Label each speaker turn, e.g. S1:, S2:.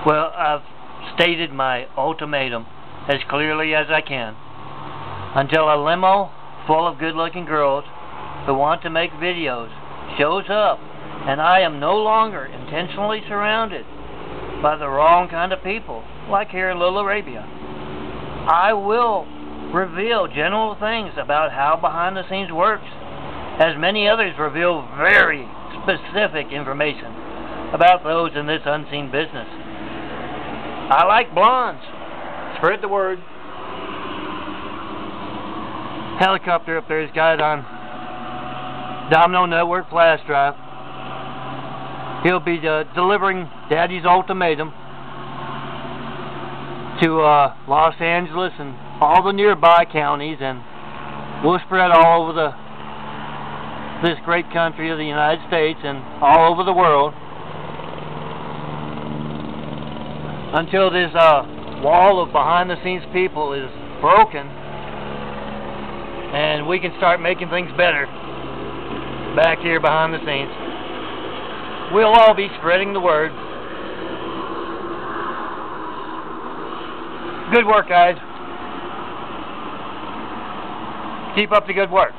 S1: Well, I've stated my ultimatum as clearly as I can. Until a limo full of good-looking girls who want to make videos shows up, and I am no longer intentionally surrounded by the wrong kind of people, like here in Little Arabia, I will reveal general things about how behind the scenes works, as many others reveal very specific information about those in this unseen business. I like blondes. Spread the word. Helicopter up there is guys on Domino Network flash drive. He'll be delivering Daddy's ultimatum to Los Angeles and all the nearby counties, and we'll spread all over this great country of the United States and all over the world until this wall of behind-the-scenes people is broken and we can start making things better back here behind the scenes. We'll all be spreading the word. Good work, guys. Keep up the good work.